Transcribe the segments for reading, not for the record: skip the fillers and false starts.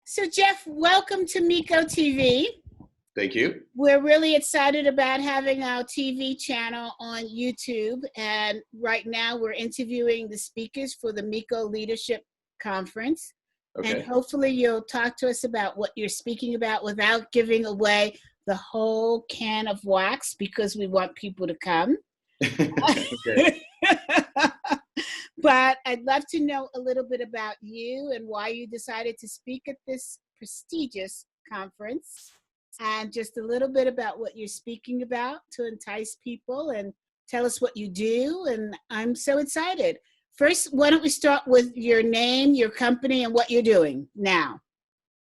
So Jeff, welcome to Miko TV. Thank you. We're really excited about having our TV channel on YouTube. And right now we're interviewing the speakers for the Miko Leadership Conference. Okay. And hopefully you'll talk to us about what you're speaking about without giving away the whole can of wax, because we want people to come. Okay. But I'd love to know a little bit about you and why you decided to speak at this prestigious conference, and just a little bit about what you're speaking about to entice people, and tell us what you do. And I'm so excited. First, why don't we start with your name, your company, and what you're doing now?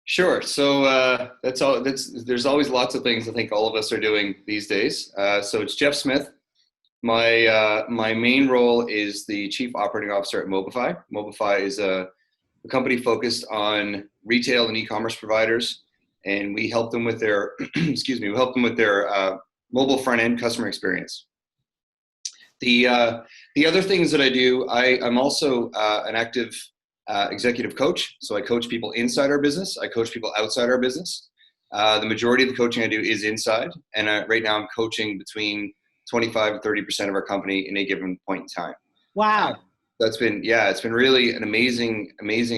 Sure. So there's always lots of things I think all of us are doing these days. So it's Jeff Smith. My main role is the Chief Operating Officer at Mobify. Mobify is a company focused on retail and e-commerce providers, and we help them with their mobile front end customer experience. The other things that I do, I'm also an active executive coach. So I coach people inside our business. I coach people outside our business. The majority of the coaching I do is inside, and right now I'm coaching between 25 and 30% of our company in a given point in time. Wow. It's been really an amazing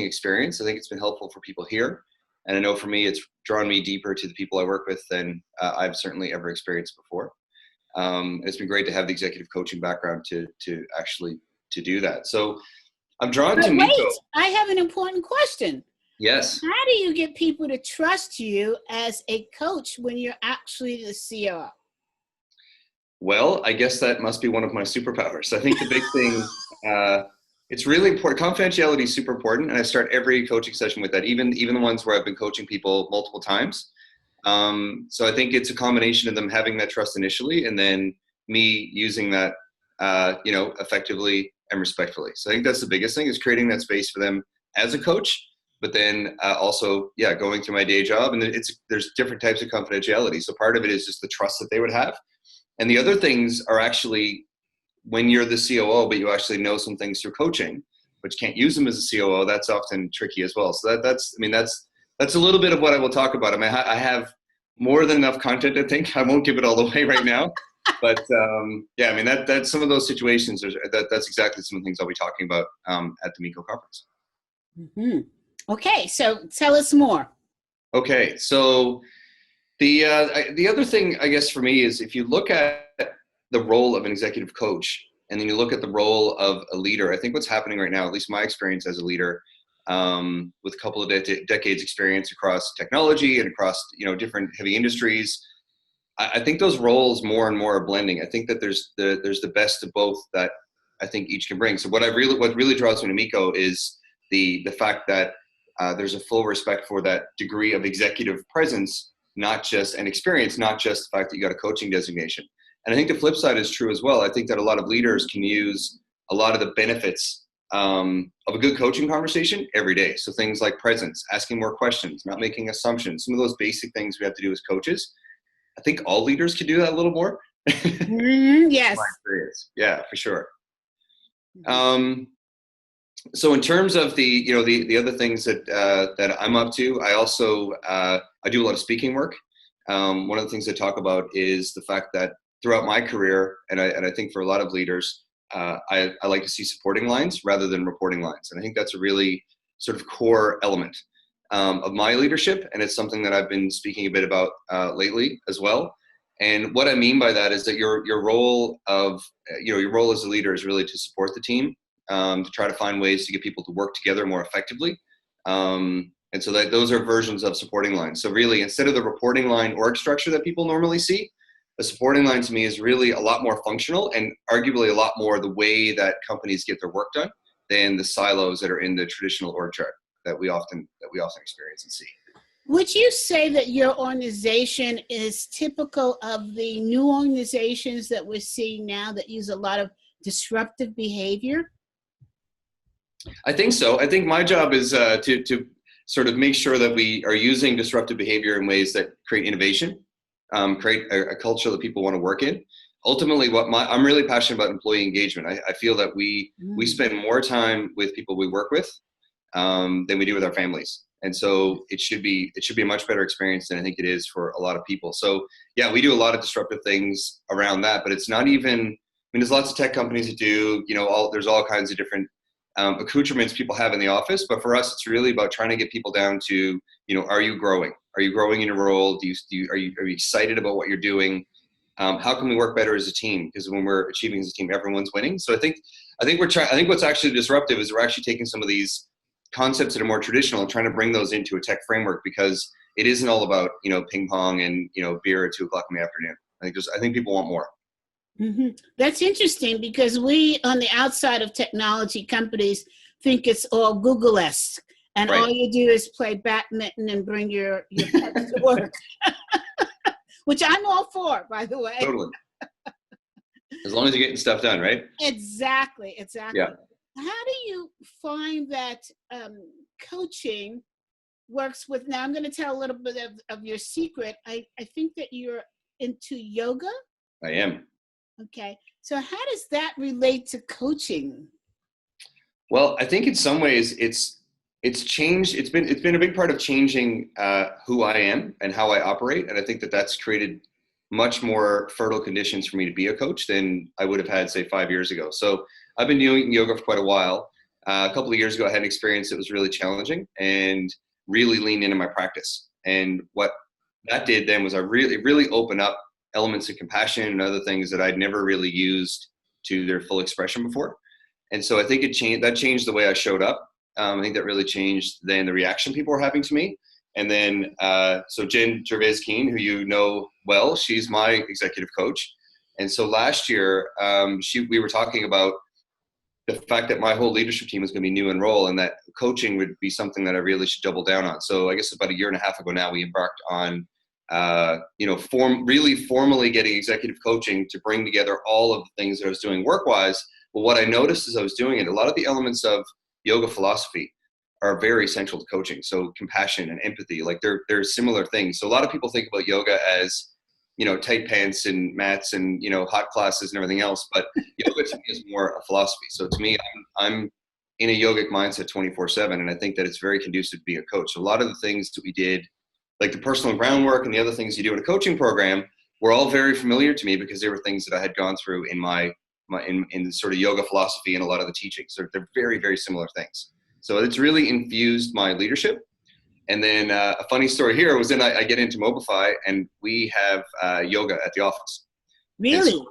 experience. I think it's been helpful for people here. And I know for me, it's drawn me deeper to the people I work with than I've certainly ever experienced before. It's been great to have the executive coaching background to actually do that. So I'm drawn to Miko. Wait, I have an important question. Yes. How do you get people to trust you as a coach when you're actually the COO? Well, I guess that must be one of my superpowers. I think the big thing, it's really important. Confidentiality is super important, and I start every coaching session with that, even the ones where I've been coaching people multiple times. So I think it's a combination of them having that trust initially, and then me using that, effectively and respectfully. So I think that's the biggest thing, is creating that space for them as a coach, but then also, going through my day job. And there's different types of confidentiality. So part of it is just the trust that they would have. And the other things are actually when you're the COO, but you actually know some things through coaching, but you can't use them as a COO. That's often tricky as well. So that's a little bit of what I will talk about. I mean, I have more than enough content, I think. I won't give it all away right now. But that's some of those situations. That's exactly some of the things I'll be talking about at the Miko conference. Mm-hmm. Okay, so tell us more. Okay, so the other thing, I guess, for me is if you look at the role of an executive coach and then you look at the role of a leader, I think what's happening right now, at least my experience as a leader, with a couple of decades experience across technology and across different heavy industries, I think those roles more and more are blending. I think that there's the best of both that I think each can bring. So what really draws me to Miko is the fact that there's a full respect for that degree of executive presence, not just an experience, not just the fact that you got a coaching designation. And I think the flip side is true as well. I think that a lot of leaders can use a lot of the benefits of a good coaching conversation every day. So things like presence, asking more questions, not making assumptions, some of those basic things we have to do as coaches. I think all leaders can do that a little more. Yes. My experience. Yeah, for sure. So in terms of the other things that I'm up to, I also I do a lot of speaking work. One of the things I talk about is the fact that throughout my career, and I think for a lot of leaders, I like to see supporting lines rather than reporting lines, and I think that's a really sort of core element of my leadership, and it's something that I've been speaking a bit about lately as well. And what I mean by that is that your role as a leader is really to support the team. To try to find ways to get people to work together more effectively. And so those are versions of supporting lines. So really, instead of the reporting line org structure that people normally see, the supporting line to me is really a lot more functional and arguably a lot more the way that companies get their work done than the silos that are in the traditional org chart that we often experience and see. Would you say that your organization is typical of the new organizations that we're seeing now that use a lot of disruptive behavior? I think so. I think my job is to sort of make sure that we are using disruptive behavior in ways that create innovation, create a culture that people want to work in. Ultimately, I'm really passionate about employee engagement. I feel that we spend more time with people we work with than we do with our families. And so it should be a much better experience than I think it is for a lot of people. So yeah, we do a lot of disruptive things around that, but it's not even, I mean, there's lots of tech companies that do, there's all kinds of different accoutrements people have in the office. But for us, it's really about trying to get people down to, are you growing? Are you growing in your role? Are you excited about what you're doing? How can we work better as a team? Because when we're achieving as a team, everyone's winning. So I think what's actually disruptive is we're actually taking some of these concepts that are more traditional and trying to bring those into a tech framework, because it isn't all about, ping pong and, beer at 2:00 in the afternoon. I think people want more. Mm-hmm. That's interesting, because we on the outside of technology companies think it's all Google-esque, and Right. all you do is play badminton and bring your pets to work, which I'm all for, by the way. Totally. As long as you're getting stuff done, right? Exactly. Yeah. How do you find that coaching works with, now I'm going to tell a little bit of your secret. I think that you're into yoga. I am. Okay. So how does that relate to coaching? Well, I think in some ways it's changed. It's been a big part of changing who I am and how I operate. And I think that's created much more fertile conditions for me to be a coach than I would have had, say, 5 years ago. So I've been doing yoga for quite a while. A couple of years ago, I had an experience that was really challenging and really leaned into my practice. And what that did then was it really opened up elements of compassion and other things that I'd never really used to their full expression before. And so I think that changed the way I showed up. I think that really changed then the reaction people were having to me. And then, so Jen Gervais-Keane, who you know well, she's my executive coach. And so last year, we were talking about the fact that my whole leadership team was going to be new in role, and that coaching would be something that I really should double down on. So I guess about 1.5 years ago now, we embarked on, really formally getting executive coaching to bring together all of the things that I was doing work-wise. But what I noticed as I was doing it, a lot of the elements of yoga philosophy are very essential to coaching. So compassion and empathy, like they're similar things. So a lot of people think about yoga as, tight pants and mats and, hot classes and everything else. But yoga to me is more a philosophy. So to me, I'm in a yogic mindset 24/7. And I think that it's very conducive to being a coach. So a lot of the things that we did, like the personal groundwork and the other things you do in a coaching program, were all very familiar to me because they were things that I had gone through in in sort of yoga philosophy and a lot of the teachings. So they're very, very similar things. So it's really infused my leadership. And then a funny story here was then I get into Mobify, and we have yoga at the office. Really? So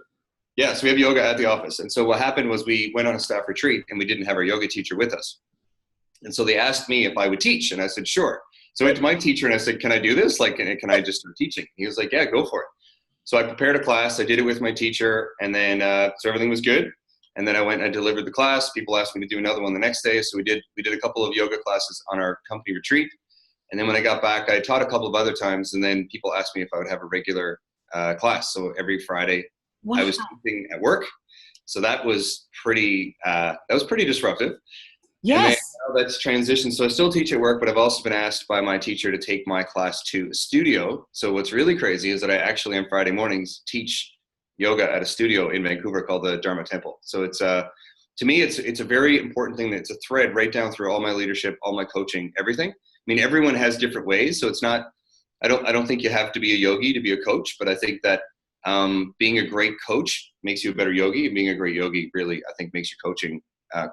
we have yoga at the office. And so what happened was we went on a staff retreat, and we didn't have our yoga teacher with us. And so they asked me if I would teach, and I said, sure. So I went to my teacher and I said, can I do this? Like, can I just start teaching? He was like, yeah, go for it. So I prepared a class. I did it with my teacher, and then so everything was good. And then I went and I delivered the class. People asked me to do another one the next day. So we did a couple of yoga classes on our company retreat. And then when I got back, I taught a couple of other times. And then people asked me if I would have a regular class. So every Friday, wow. I was teaching at work. So that was pretty disruptive. Yes. And then now that's transitioned. So I still teach at work, but I've also been asked by my teacher to take my class to a studio. So what's really crazy is that I actually on Friday mornings teach yoga at a studio in Vancouver called the Dharma Temple. So it's to me, it's a very important thing. That it's a thread right down through all my leadership, all my coaching, everything. I mean, everyone has different ways. So it's not, I don't think you have to be a yogi to be a coach, but I think that being a great coach makes you a better yogi, and being a great yogi really, I think, makes your coaching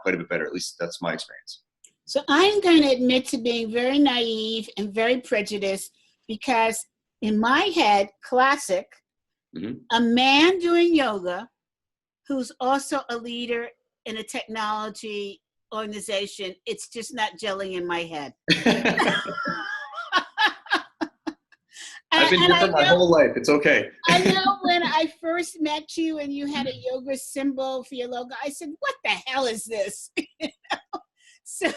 quite a bit better. At least that's my experience. So I'm going to admit to being very naive and very prejudiced, because in my head, classic, a man doing yoga who's also a leader in a technology organization, it's just not gelling in my head. I've been different my whole life. It's okay. I know when I first met you and you had a yoga symbol for your logo, I said, what the hell is this? So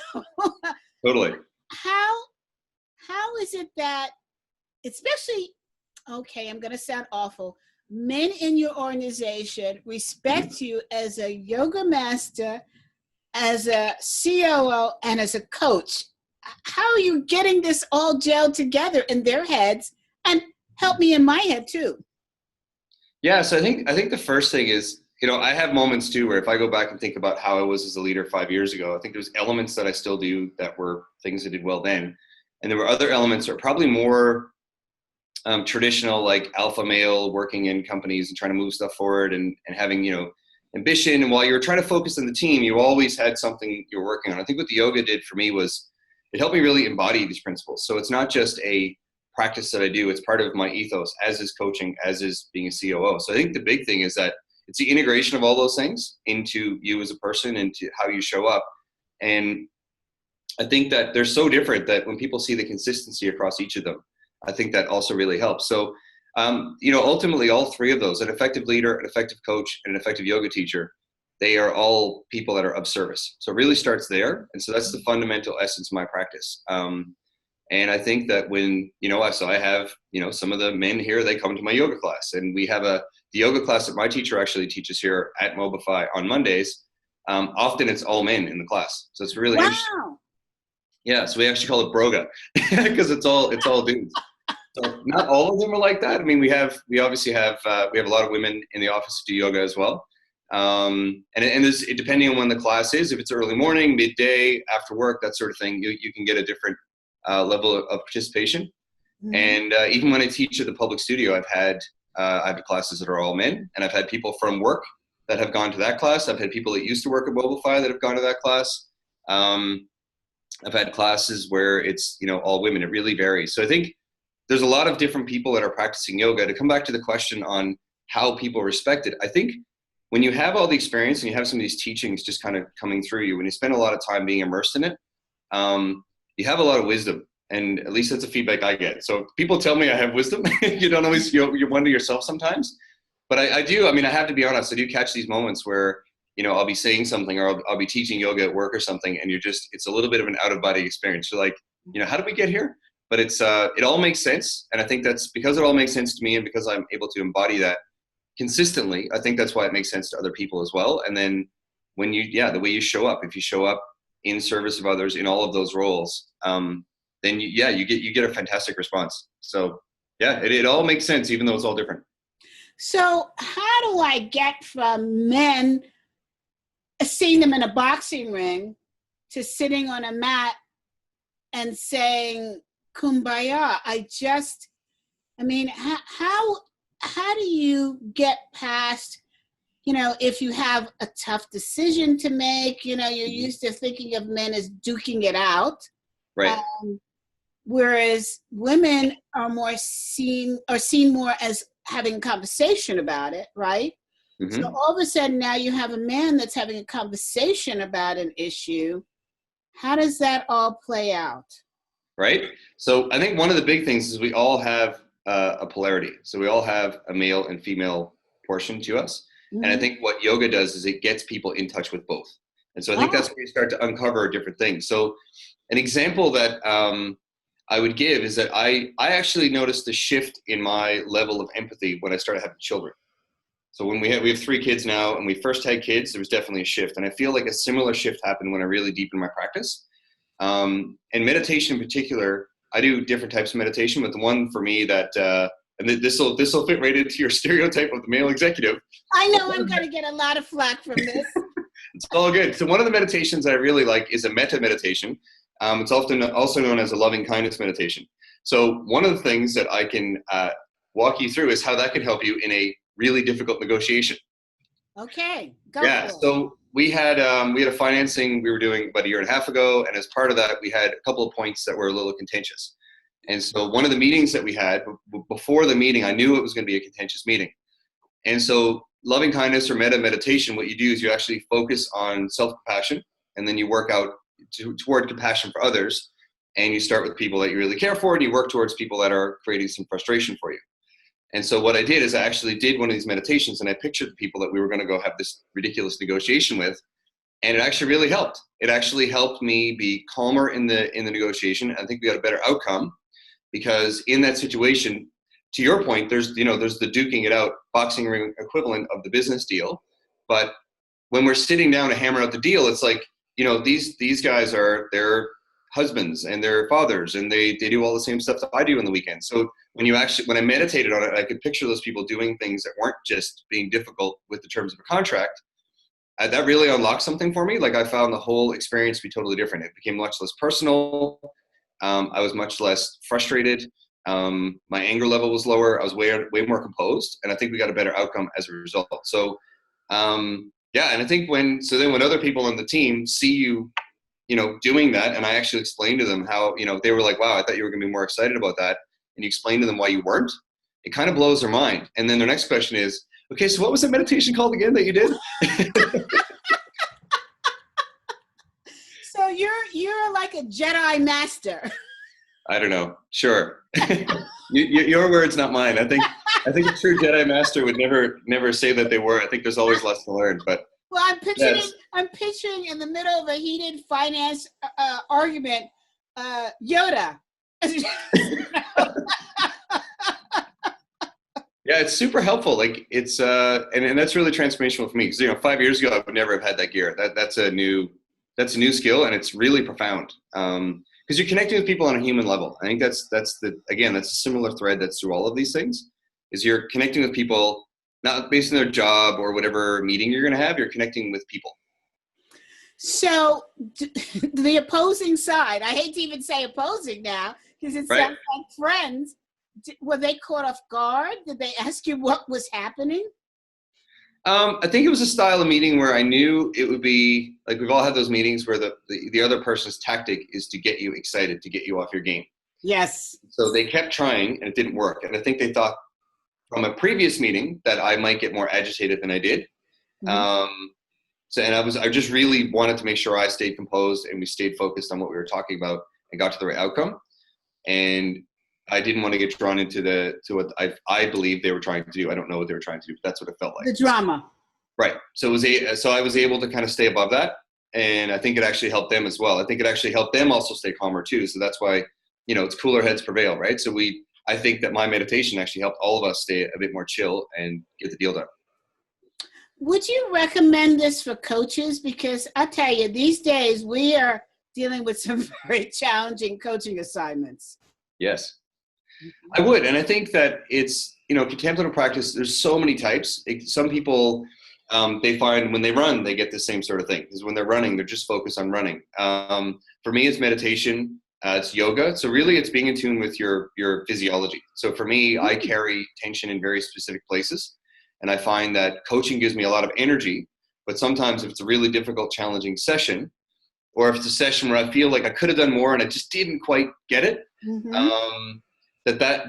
totally. How is it that, especially, okay, I'm going to sound awful, men in your organization respect you as a yoga master, as a COO, and as a coach? How are you getting this all gelled together in their heads? And help me in my head too. Yeah, so I think the first thing is, I have moments too where if I go back and think about how I was as a leader 5 years ago, I think there's elements that I still do that were things I did well then. And there were other elements that are probably more traditional, like alpha male working in companies and trying to move stuff forward and having, ambition. And while you were trying to focus on the team, you always had something you're working on. I think what the yoga did for me was it helped me really embody these principles. So it's not just a practice that I do, it's part of my ethos, as is coaching, as is being a COO. So I think the big thing is that it's the integration of all those things into you as a person, into how you show up. And I think that they're so different that when people see the consistency across each of them, I think that also really helps. So, ultimately all three of those, an effective leader, an effective coach, and an effective yoga teacher, they are all people that are of service. So it really starts there. And so that's the fundamental essence of my practice. And I think that when, I have, some of the men here, they come to my yoga class, and we have the yoga class that my teacher actually teaches here at Mobify on Mondays. Often it's all men in the class. So it's really interesting. Yeah. So we actually call it Broga because it's all dudes. So not all of them are like that. I mean, we obviously have a lot of women in the office who do yoga as well. And there's, depending on when the class is, if it's early morning, midday, after work, that sort of thing, you can get a different level of participation. Mm-hmm. And even when I teach at the public studio, I've had classes that are all men, and I've had people from work that have gone to that class. I've had people that used to work at Mobify that have gone to that class. I've had classes where it's, all women. It really varies. So I think there's a lot of different people that are practicing yoga. To come back to the question on how people respect it, I think when you have all the experience and you have some of these teachings just kind of coming through you, when you spend a lot of time being immersed in it, you have a lot of wisdom. And at least that's the feedback I get. So people tell me I have wisdom. You don't always, you wonder yourself sometimes. But I do, I have to be honest, I do catch these moments where, I'll be saying something, or I'll be teaching yoga at work or something, and it's a little bit of an out-of-body experience. You're like, how did we get here? But it all makes sense. And I think that's because it all makes sense to me, and because I'm able to embody that consistently, I think that's why it makes sense to other people as well. And then when the way you show up, if you show up in service of others in all of those roles, then you get a fantastic response. So it all makes sense, even though it's all different. So how do I get from men seeing them in a boxing ring to sitting on a mat and saying kumbaya? How do you get past, if you have a tough decision to make, you're used to thinking of men as duking it out. Right. Whereas women are seen more as having a conversation about it, right? Mm-hmm. So all of a sudden now you have a man that's having a conversation about an issue. How does that all play out? Right. So I think one of the big things is we all have a polarity. So we all have a male and female portion to us. Mm-hmm. And I think what yoga does is it gets people in touch with both. And so I think that's where you start to uncover different things. So an example that I would give is that I actually noticed the shift in my level of empathy when I started having children. So when we have 3 kids now, and we first had kids, there was definitely a shift. And I feel like a similar shift happened when I really deepened my practice. And meditation in particular, I do different types of meditation, but the one for me that, and this will fit right into your stereotype of the male executive. I know I'm going to get a lot of flack from this. It's all good. So one of the meditations I really like is a metta meditation. It's often also known as a loving kindness meditation. So one of the things that I can walk you through is how that can help you in a really difficult negotiation. Okay, go for it. So we had a financing we were doing about a year and a half ago, and as part of that, we had a couple of points that were a little contentious. And so one of the meetings that we had, before the meeting, I knew it was going to be a contentious meeting. And so loving kindness or metta meditation, what you do is you actually focus on self-compassion, and then you work out toward compassion for others. And you start with people that you really care for, and you work towards people that are creating some frustration for you. And so what I did is I actually did one of these meditations, and I pictured the people that we were going to go have this ridiculous negotiation with. And it actually really helped. It actually helped me be calmer in the negotiation. I think we got a better outcome, because in that situation, to your point, there's the duking it out boxing ring equivalent of the business deal. But when we're sitting down to hammer out the deal, it's like, these guys they're husbands and they're fathers, and they do all the same stuff that I do on the weekend. So when I meditated on it, I could picture those people doing things that weren't just being difficult with the terms of a contract. That really unlocked something for me. Like, I found the whole experience to be totally different. It became much less personal. I was much less frustrated. My anger level was lower. I was way more composed, and I think we got a better outcome as a result. So, yeah, and I think when other people on the team see you, doing that, and I actually explained to them how, they were like, wow, I thought you were going to be more excited about that, and you explained to them why you weren't. It kind of blows their mind. And then their next question is, okay, so what was the meditation called again that you did? So you're like a Jedi master. I don't know. Sure. Your words, not mine. I think a true Jedi master would never say that they were. I think there's always less to learn. But well, I'm picturing in the middle of a heated finance argument, Yoda. Yeah, it's super helpful. Like it's and that's really transformational for me because 5 years ago I would never have had that gear. That's a new skill, and it's really profound. Because you're connecting with people on a human level. I think that's a similar thread that's through all of these things. Is you're connecting with people not based on their job or whatever meeting you're going to have. You're connecting with people. So the opposing side, I hate to even say opposing now because it sounds like friends. Were they caught off guard? Did they ask you what was happening? I think it was a style of meeting where I knew it would be like we've all had those meetings where the other person's tactic is to get you excited, to get you off your game. Yes. So they kept trying and it didn't work. And I think they thought from a previous meeting that I might get more agitated than I did. Mm-hmm. I just really wanted to make sure I stayed composed and we stayed focused on what we were talking about and got to the right outcome. And I didn't want to get drawn into what I believe they were trying to do. I don't know what they were trying to do, but that's what it felt like. The drama. Right. So I was able to kind of stay above that. And I think it actually helped them as well. I think it actually helped them also stay calmer too. So that's why, it's cooler heads prevail, right? So I think that my meditation actually helped all of us stay a bit more chill and get the deal done. Would you recommend this for coaches? Because I tell you, these days we are dealing with some very challenging coaching assignments. Yes. I would. And I think that it's, contemplative practice, there's so many types. Some people, they find when they run, they get the same sort of thing. Because when they're running, they're just focused on running. For me, it's meditation. It's yoga. So really it's being in tune with your physiology. So for me, I carry tension in very specific places. And I find that coaching gives me a lot of energy. But sometimes if it's a really difficult, challenging session, or if it's a session where I feel like I could have done more and I just didn't quite get it,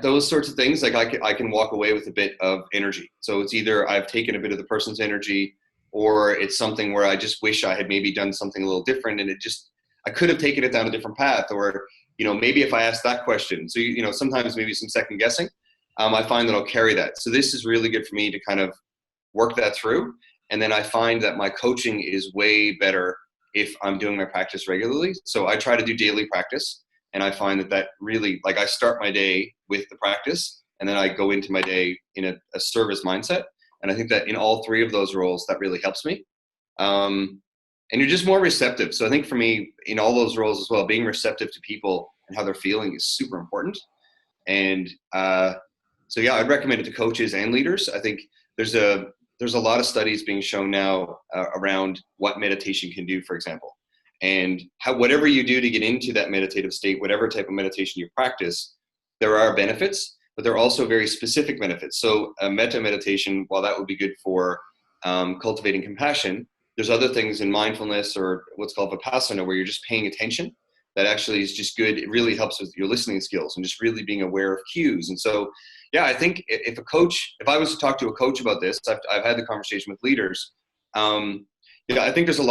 those sorts of things, like I can walk away with a bit of energy. So it's either I've taken a bit of the person's energy, or it's something where I just wish I had maybe done something a little different, and I could have taken it down a different path, or maybe if I asked that question. So sometimes maybe some second guessing. I find that I'll carry that. So this is really good for me to kind of work that through, and then I find that my coaching is way better if I'm doing my practice regularly. So I try to do daily practice. And I find that really, like I start my day with the practice and then I go into my day in a service mindset. And I think that in all three of those roles, that really helps me. And you're just more receptive. So I think for me, in all those roles as well, being receptive to people and how they're feeling is super important. And so yeah, I'd recommend it to coaches and leaders. I think there's a lot of studies being shown now around what meditation can do, for example. And whatever you do to get into that meditative state, whatever type of meditation you practice, there are benefits, but there are also very specific benefits. So metta meditation, while that would be good for cultivating compassion, there's other things in mindfulness or what's called vipassana, where you're just paying attention. That actually is just good. It really helps with your listening skills and just really being aware of cues. And so, yeah, I think if I was to talk to a coach about this, I've had the conversation with leaders. I think there's a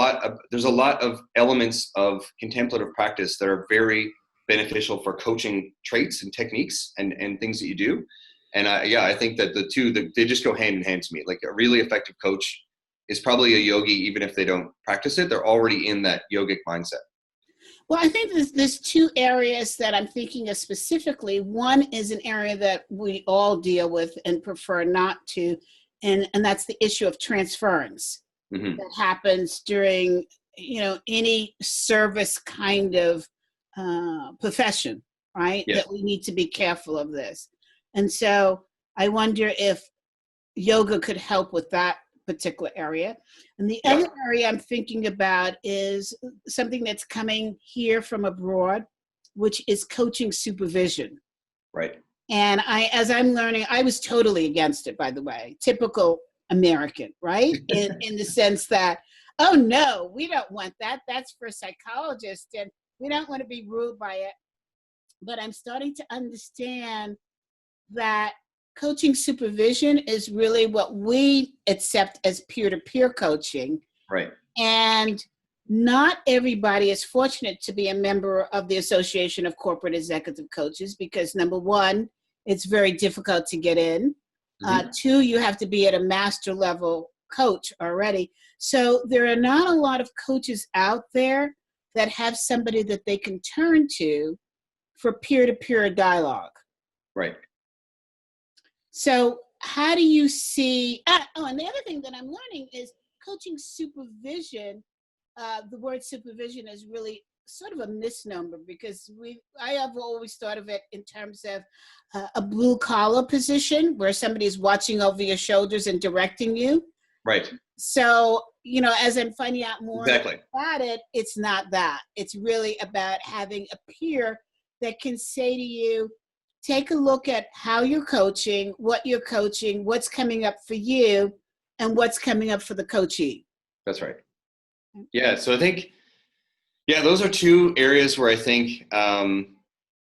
lot of elements of contemplative practice that are very beneficial for coaching traits and techniques and things that you do. And I think that the two, they just go hand in hand to me. Like a really effective coach is probably a yogi, even if they don't practice it, they're already in that yogic mindset. Well, I think there's two areas that I'm thinking of specifically. One is an area that we all deal with and prefer not to, and that's the issue of transference. Mm-hmm. That happens during, any service kind of profession, right? Yes. That we need to be careful of this. And so I wonder if yoga could help with that particular area. And the other area I'm thinking about is something that's coming here from abroad, which is coaching supervision. Right. And as I'm learning, I was totally against it, by the way, typical American, right? In the sense that, oh no, we don't want that. That's for psychologists and we don't want to be ruled by it. But I'm starting to understand that coaching supervision is really what we accept as peer-to-peer coaching. Right. And not everybody is fortunate to be a member of the Association of Corporate Executive Coaches because, number one, it's very difficult to get in. Two, you have to be at a master level coach already. So there are not a lot of coaches out there that have somebody that they can turn to for peer-to-peer dialogue. Right. So how do you see, and the other thing that I'm learning is coaching supervision. The word supervision is really sort of a misnomer because I have always thought of it in terms of a blue collar position where somebody is watching over your shoulders and directing you. Right. So, as I'm finding out more Exactly. about it, it's not that. It's really about having a peer that can say to you, take a look at how you're coaching, what you're coaching, what's coming up for you, and what's coming up for the coachee. That's right. Yeah. So I think, those are two areas where I think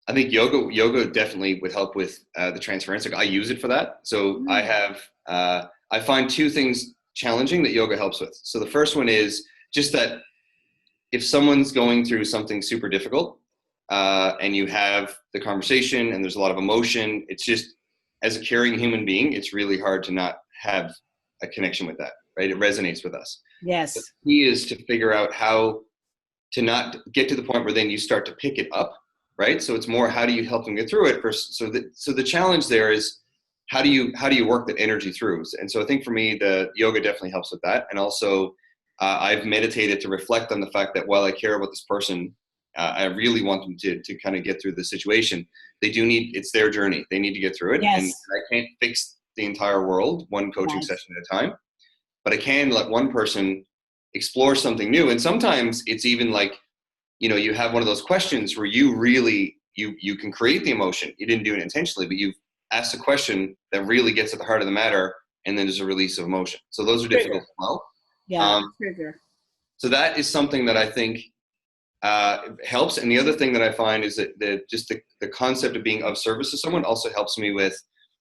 yoga definitely would help with the transference. Like I use it for that. So I find two things challenging that yoga helps with. So the first one is just that if someone's going through something super difficult and you have the conversation and there's a lot of emotion, it's just, as a caring human being, it's really hard to not have a connection with that, right? It resonates with us. Yes. The key is to figure out how to not get to the point where then you start to pick it up, right? So it's more, how do you help them get through it first? So the challenge there is, how do you work that energy through? And so I think for me, the yoga definitely helps with that. And also I've meditated to reflect on the fact that while I care about this person, I really want them to kind of get through the situation. It's their journey. They need to get through it. Yes. And I can't fix the entire world one coaching session at a time, but I can let one person explore something new. And sometimes it's even like, you have one of those questions where you really, you can create the emotion. You didn't do it intentionally, but you've asked a question that really gets at the heart of the matter. And then there's a release of emotion. So those are difficult as well. Yeah. Trigger. So that is something that I think helps. And the other thing that I find is that the concept of being of service to someone also helps me with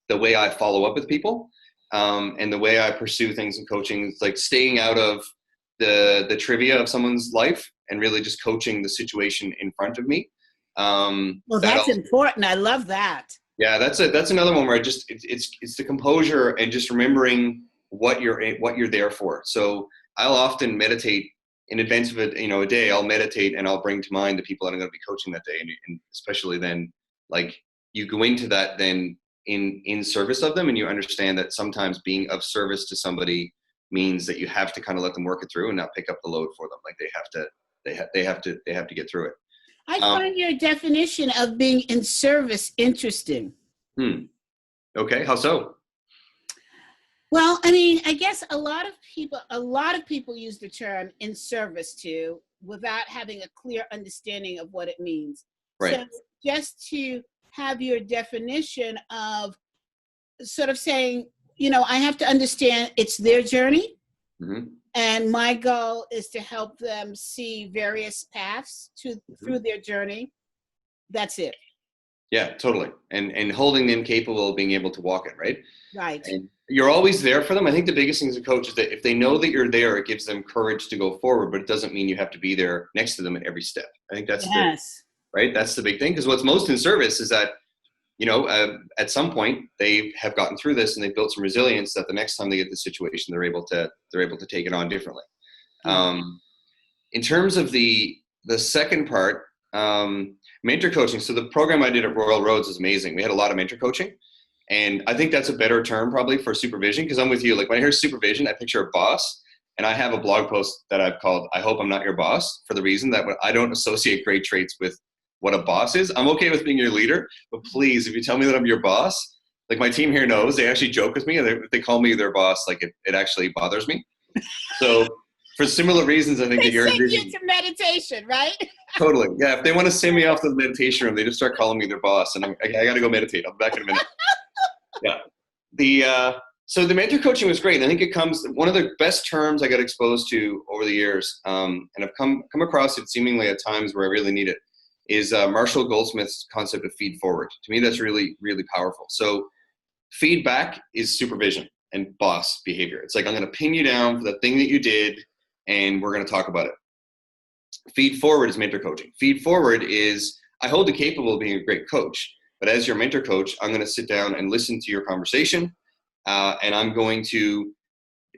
the way I follow up with people and the way I pursue things in coaching. It's like staying out of the trivia of someone's life and really just coaching the situation in front of me. Well, that's important. I love that. Yeah, that's another one where it's the composure and just remembering what you're there for. So I'll often meditate in advance of a day. I'll meditate and I'll bring to mind the people that I'm going to be coaching that day, and especially then, like, you go into that then in service of them, and you understand that sometimes being of service to somebody means that you have to kind of let them work it through and not pick up the load for them. Like they have to get through it. I find your definition of being in service interesting. Okay, how so? Well, I mean, I guess a lot of people use the term in service to without having a clear understanding of what it means. Right. So just to have your definition of sort of saying, I have to understand it's their journey. Mm-hmm. And my goal is to help them see various paths through their journey. That's it. Yeah, totally. And holding them capable of being able to walk it, right? Right. And you're always there for them. I think the biggest thing as a coach is that if they know that you're there, it gives them courage to go forward, but it doesn't mean you have to be there next to them at every step. I think that's right. That's the big thing. Because what's most in service is that, at some point they have gotten through this and they've built some resilience that the next time they get the situation, they're able to take it on differently. Mm-hmm. In terms of the second part, mentor coaching. So the program I did at Royal Roads is amazing. We had a lot of mentor coaching, and I think that's a better term probably for supervision, because I'm with you. Like when I hear supervision, I picture a boss, and I have a blog post that I've called "I Hope I'm Not Your Boss," for the reason that I don't associate great traits with what a boss is. I'm okay with being your leader, but please, if you tell me that I'm your boss, like my team here knows, they actually joke with me, and if they call me their boss, like it actually bothers me. So for similar reasons, I think They that you're send you to meditation, right? totally. Yeah, if they want to send me off to the meditation room, they just start calling me their boss, and I got to go meditate. I'll be back in a minute. Yeah. So the mentor coaching was great. And I think it comes, one of the best terms I got exposed to over the years, and I've come across it seemingly at times where I really need it, is Marshall Goldsmith's concept of feed forward. To me, that's really, really powerful. So feedback is supervision and boss behavior. It's like, I'm going to pin you down for the thing that you did, and we're going to talk about it. Feed forward is mentor coaching. Feed forward is, I hold you capable of being a great coach, but as your mentor coach, I'm going to sit down and listen to your conversation, and I'm going to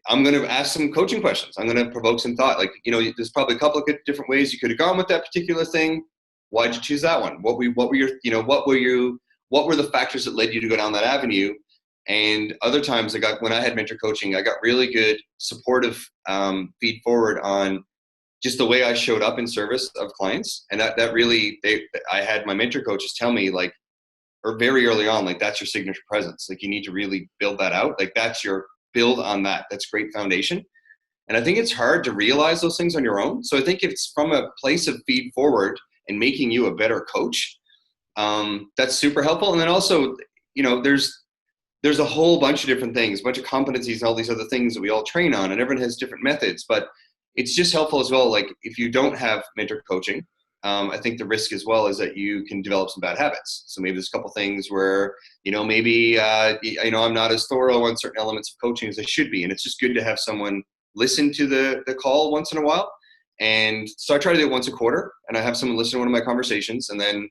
ask some coaching questions. I'm going to provoke some thought. Like, there's probably a couple of different ways you could have gone with that particular thing. Why'd you choose that one? What were the factors that led you to go down that avenue? And other times when I had mentor coaching, I got really good supportive feed forward on just the way I showed up in service of clients. And that really, I had my mentor coaches tell me, like, or very early on, like, that's your signature presence. Like, you need to really build that out. Like, build on that. That's great foundation. And I think it's hard to realize those things on your own. So I think if it's from a place of feed forward and making you a better coach, that's super helpful. And then also, there's a whole bunch of different things, a bunch of competencies and all these other things that we all train on, and everyone has different methods, but it's just helpful as well. Like, if you don't have mentor coaching, I think the risk as well is that you can develop some bad habits. So maybe there's a couple things where, maybe, I'm not as thorough on certain elements of coaching as I should be. And it's just good to have someone listen to the call once in a while. And so I try to do it once a quarter, and I have someone listen to one of my conversations, and then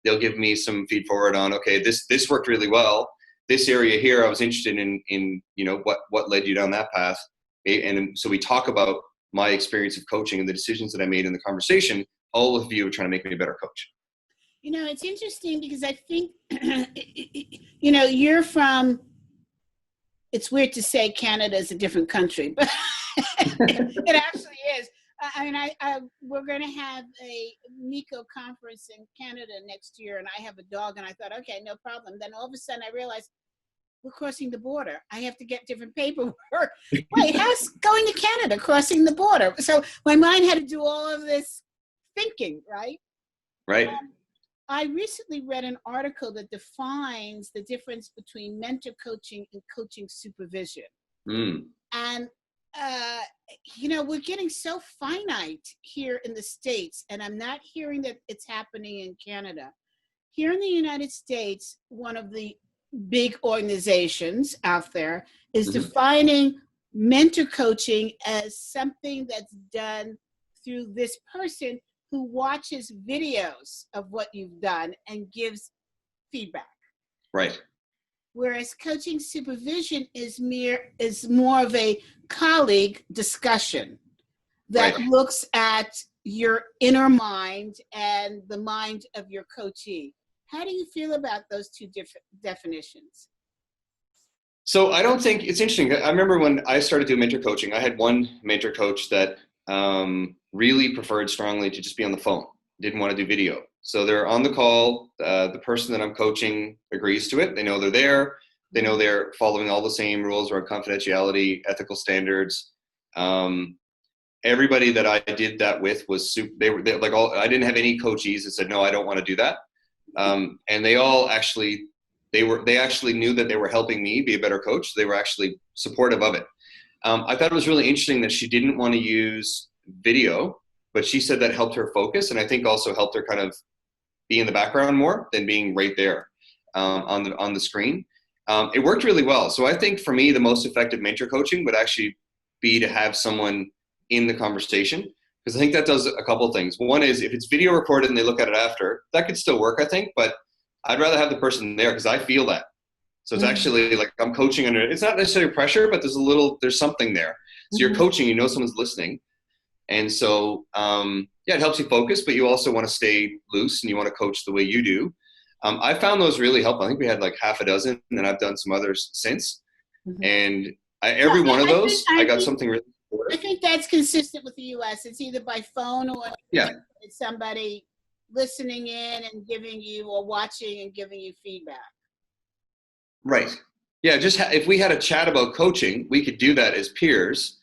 they'll give me some feed forward on, okay, this worked really well. This area here, I was interested in what led you down that path. And so we talk about my experience of coaching and the decisions that I made in the conversation, all of you are trying to make me a better coach. It's interesting because I think, you're from, it's weird to say Canada is a different country, but it actually is. We're going to have a NICO conference in Canada next year, and I have a dog, and I thought, okay, no problem. Then all of a sudden I realized we're crossing the border. I have to get different paperwork. Wait, how's going to Canada crossing the border? So my mind had to do all of this thinking, right? Right. I recently read an article that defines the difference between mentor coaching and coaching supervision. And we're getting so finite here in the States, and I'm not hearing that it's happening in Canada. Here in the United States, one of the big organizations out there is defining mentor coaching as something that's done through this person who watches videos of what you've done and gives feedback. Right. Whereas coaching supervision is more of a colleague discussion that looks at your inner mind and the mind of your coachee. How do you feel about those two different definitions? So I don't think, it's interesting. I remember when I started doing mentor coaching, I had one mentor coach that really preferred strongly to just be on the phone, didn't want to do video. So they're on the call, the person that I'm coaching agrees to it. They know they're there. They know they're following all the same rules around confidentiality, ethical standards. Everybody that I did that with was they like all. I didn't have any coachees that said, no, I don't want to do that. And they all actually, they actually knew that they were helping me be a better coach. So they were actually supportive of it. I thought it was really interesting that she didn't want to use video, but she said that helped her focus, and I think also helped her kind of be in the background more than being right there on the screen. It worked really well. So I think for me, the most effective mentor coaching would actually be to have someone in the conversation, because I think that does a couple of things. One is if it's video recorded and they look at it after, that could still work, I think, but I'd rather have the person there because I feel that. So it's actually like I'm coaching under, it's not necessarily pressure, but there's something there. So you're coaching, someone's listening. And so, it helps you focus, but you also want to stay loose and you want to coach the way you do. I found those really helpful. I think we had like half a dozen, and then I've done some others since. And every one of those, I got something really important. I think that's consistent with the U.S. It's either by phone or it's somebody listening in and giving you, or watching and giving you feedback. Right. Yeah. Just if we had a chat about coaching, we could do that as peers.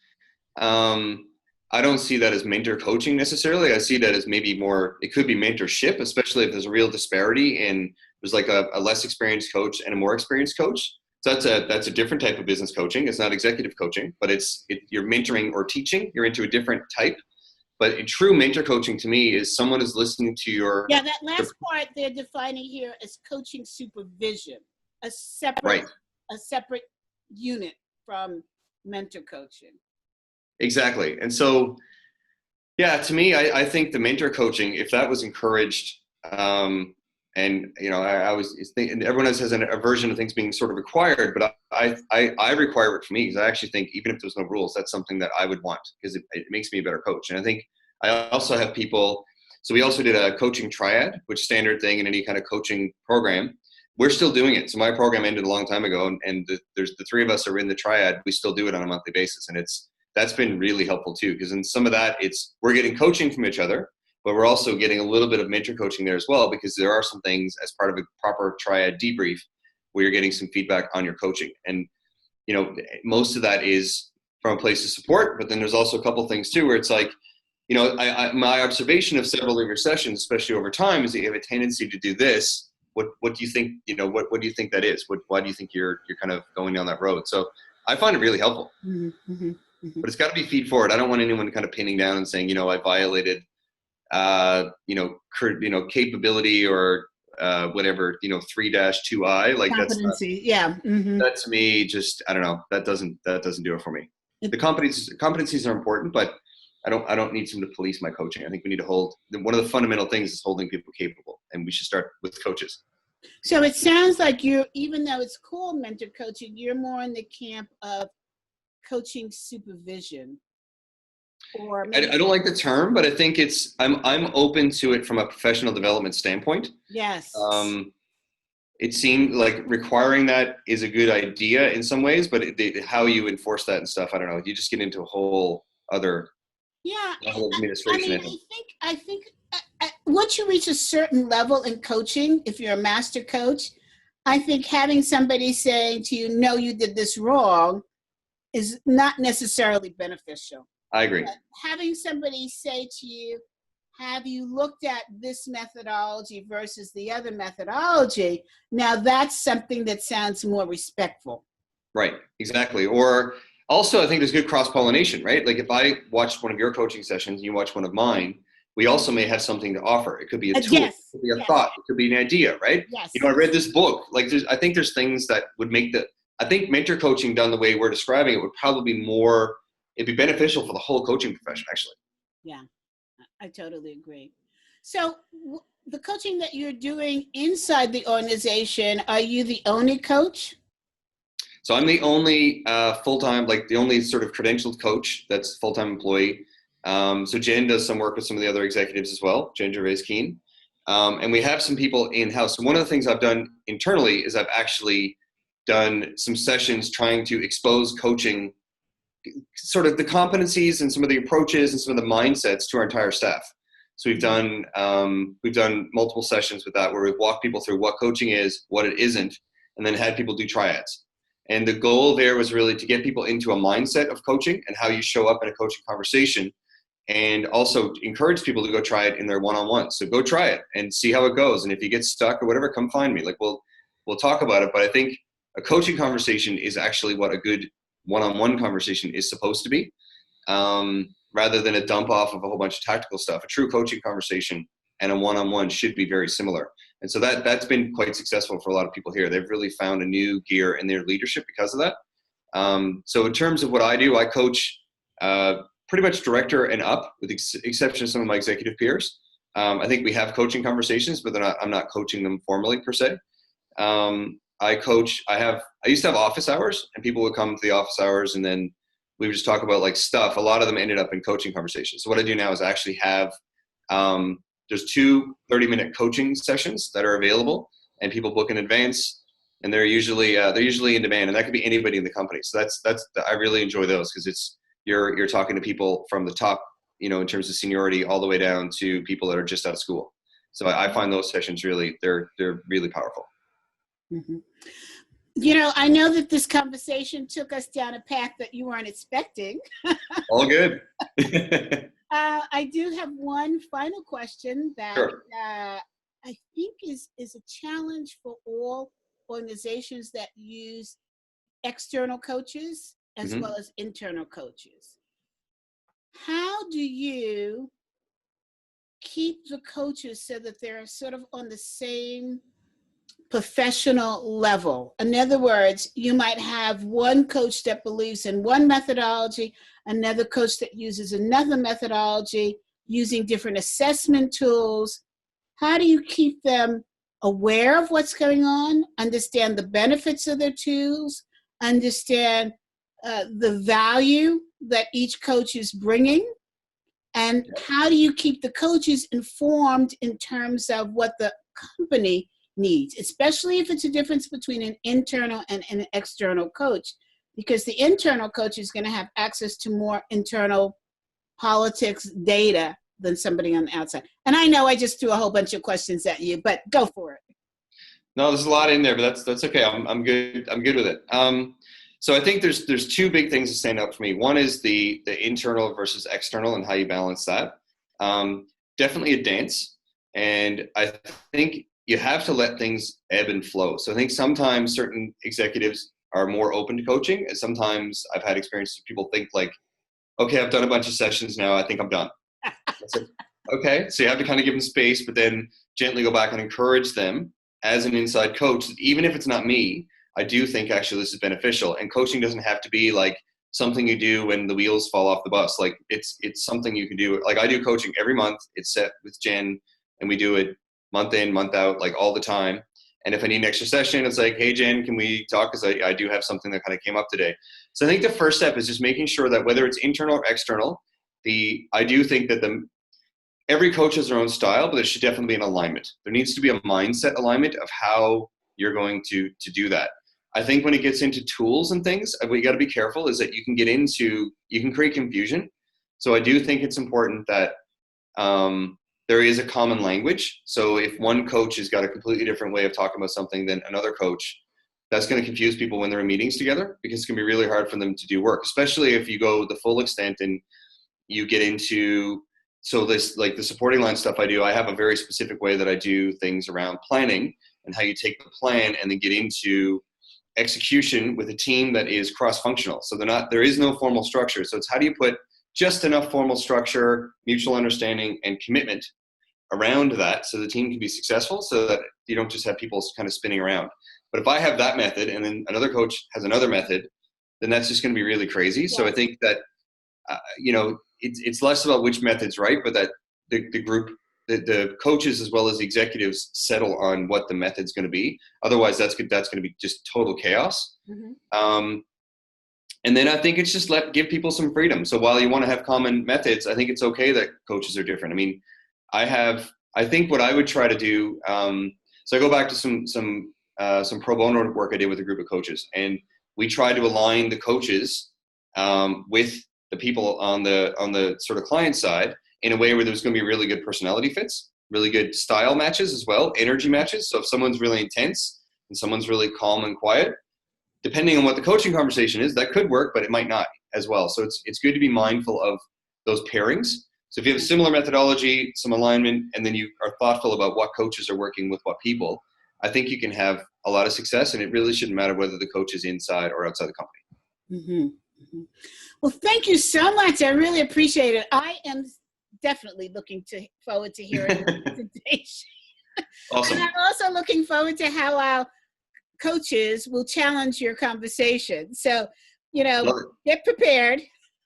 I don't see that as mentor coaching necessarily. I see that as maybe more, it could be mentorship, especially if there's a real disparity and there's like a less experienced coach and a more experienced coach. So that's a different type of business coaching. It's not executive coaching, but you're mentoring or teaching. You're into a different type. But a true mentor coaching to me is someone is listening to your. Yeah, that last part they're defining here as coaching supervision, a separate unit from mentor coaching. Exactly. And so, yeah, to me, I think the mentor coaching, if that was encouraged, and I was thinking everyone else has a version of things being sort of required, but I require it for me, because I actually think even if there's no rules, that's something that I would want, because it makes me a better coach. And I think I also have people. So we also did a coaching triad, which standard thing in any kind of coaching program. We're still doing it. So my program ended a long time ago, and there's the three of us are in the triad. We still do it on a monthly basis, and that's been really helpful too, because in some of that, we're getting coaching from each other, but we're also getting a little bit of mentor coaching there as well, because there are some things as part of a proper triad debrief where you're getting some feedback on your coaching. And, most of that is from a place of support, but then there's also a couple things too, where it's like, my observation of several of your sessions, especially over time, is that you have a tendency to do this. What do you think, what do you think that is? Why do you think you're kind of going down that road? So I find it really helpful. Mm-hmm. Mm-hmm. But it's got to be feed forward. I don't want anyone kind of pinning down and saying, I violated, capability or whatever, 3-2I, like Competency. Yeah. Mm-hmm. That to me, just, I don't know, that doesn't do it for me. The competencies are important, but I don't need someone to police my coaching. I think we need to one of the fundamental things is holding people capable, and we should start with coaches. So it sounds like even though it's called mentor coaching, you're more in the camp of coaching supervision. Or I don't like the term, but I think I'm open to it from a professional development standpoint. Yes. It seemed like requiring that is a good idea in some ways, but how you enforce that and stuff, I don't know. You just get into a whole other level of administration. I think once you reach a certain level in coaching, if you're a master coach, I think having somebody saying to you, no, you did this wrong, is not necessarily beneficial. I agree. But having somebody say to you, have you looked at this methodology versus the other methodology? Now that's something that sounds more respectful. Right, exactly. Or also, I think there's good cross-pollination, right? Like if I watched one of your coaching sessions and you watch one of mine, we also may have something to offer. It could be a tool, yes, it could be a thought, it could be an idea, right? Yes. I read this book. Like I think there's things that would make I think mentor coaching done the way we're describing it would probably be it'd be beneficial for the whole coaching profession, actually. Yeah, I totally agree. So the coaching that you're doing inside the organization, are you the only coach? So I'm the only full-time, like the only sort of credentialed coach that's full-time employee. So Jen does some work with some of the other executives as well, Jen Gervais-Keen. And we have some people in-house. So one of the things I've done internally is I've actually done some sessions trying to expose coaching, sort of the competencies and some of the approaches and some of the mindsets to our entire staff. So we've done multiple sessions with that, where we've walked people through what coaching is, what it isn't, and then had people do triads. And the goal there was really to get people into a mindset of coaching and how you show up in a coaching conversation, and also encourage people to go try it in their one-on-one. So go try it and see how it goes. And if you get stuck or whatever, come find me. Like we'll talk about it. But I think a coaching conversation is actually what a good one-on-one conversation is supposed to be, rather than a dump off of a whole bunch of tactical stuff. A true coaching conversation and a one-on-one should be very similar. And so that's been quite successful for a lot of people here. They've really found a new gear in their leadership because of that. So in terms of what I do, I coach pretty much director and up, with the exception of some of my executive peers. I think we have coaching conversations, but I'm not coaching them formally per se. I used to have office hours, and people would come to the office hours, and then we would just talk about like stuff. A lot of them ended up in coaching conversations. So what I do now is I actually have, there's 2 30-minute coaching sessions that are available, and people book in advance, and they're usually in demand, and that could be anybody in the company. So I really enjoy those, because you're talking to people from the top, in terms of seniority, all the way down to people that are just out of school. So I find those sessions they're really powerful. Mm-hmm. I know that this conversation took us down a path that you weren't expecting. All good. I do have one final question that Sure. I think is a challenge for all organizations that use external coaches as Mhm. well as internal coaches. How do you keep the coaches so that they're sort of on the same professional level? In other words, you might have one coach that believes in one methodology, another coach that uses another methodology, using different assessment tools. How do you keep them aware of what's going on, understand the benefits of their tools, understand the value that each coach is bringing? And how do you keep the coaches informed in terms of what the company needs, especially if it's a difference between an internal and an external coach? Because the internal coach is going to have access to more internal politics data than somebody on the outside. And I know I just threw a whole bunch of questions at you, but go for it. No, there's a lot in there, but that's okay. I'm good. I'm good with it. So I think there's two big things that stand out for me. One is the internal versus external and how you balance that. Definitely a dance, and I think you have to let things ebb and flow. So I think sometimes certain executives are more open to coaching, and sometimes I've had experiences where people think like, okay, I've done a bunch of sessions now, I think I'm done. Okay, so you have to kind of give them space, but then gently go back and encourage them as an inside coach. Even if it's not me, I do think actually this is beneficial. And coaching doesn't have to be like something you do when the wheels fall off the bus. Like it's something you can do. Like I do coaching every month. It's set with Jen, and we do it month in, month out, like all the time. And if I need an extra session, it's like, hey, Jen, can we talk? Because I do have something that kind of came up today. So I think the first step is just making sure that whether it's internal or external, I do think that every coach has their own style, but there should definitely be an alignment. There needs to be a mindset alignment of how you're going to do that. I think when it gets into tools and things, what you got to be careful is that you can create confusion. So I do think it's important that there is a common language. So if one coach has got a completely different way of talking about something than another coach, that's going to confuse people when they're in meetings together, because it's going to be really hard for them to do work, especially if you go the full extent and you get into, so this, like the supporting line stuff I do, I have a very specific way that I do things around planning and how you take the plan and then get into execution with a team that is cross-functional. So there is no formal structure. So it's how do you put just enough formal structure, mutual understanding, and commitment around that so the team can be successful, so that you don't just have people kind of spinning around. But if I have that method and then another coach has another method, then that's just going to be really crazy. Yeah. So I think that, it's less about which method's right, but that the group, the coaches as well as the executives settle on what the method's going to be. Otherwise, that's going to be just total chaos. Mm-hmm. And then I think it's just give people some freedom. So while you want to have common methods, I think it's okay that coaches are different. I mean, I think what I would try to do. So I go back to some pro bono work I did with a group of coaches, and we try to align the coaches with the people on the sort of client side in a way where there's going to be really good personality fits, really good style matches as well, energy matches. So if someone's really intense and someone's really calm and quiet, depending on what the coaching conversation is, that could work, but it might not as well. So it's good to be mindful of those pairings. So if you have a similar methodology, some alignment, and then you are thoughtful about what coaches are working with what people, I think you can have a lot of success, and it really shouldn't matter whether the coach is inside or outside the company. Mm-hmm. Mm-hmm. Well, thank you so much. I really appreciate it. I am definitely looking forward to hearing the presentation. Awesome. And I'm also looking forward to how our coaches will challenge your conversation. So, get prepared.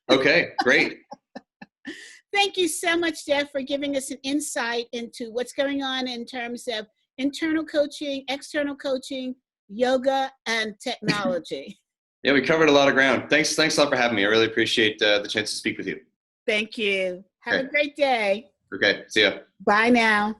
Okay, great. Thank you so much, Jeff, for giving us an insight into what's going on in terms of internal coaching, external coaching, yoga, and technology. Yeah, we covered a lot of ground. Thanks a lot for having me. I really appreciate the chance to speak with you. Thank you. Have a great day. Okay, see ya. Bye now.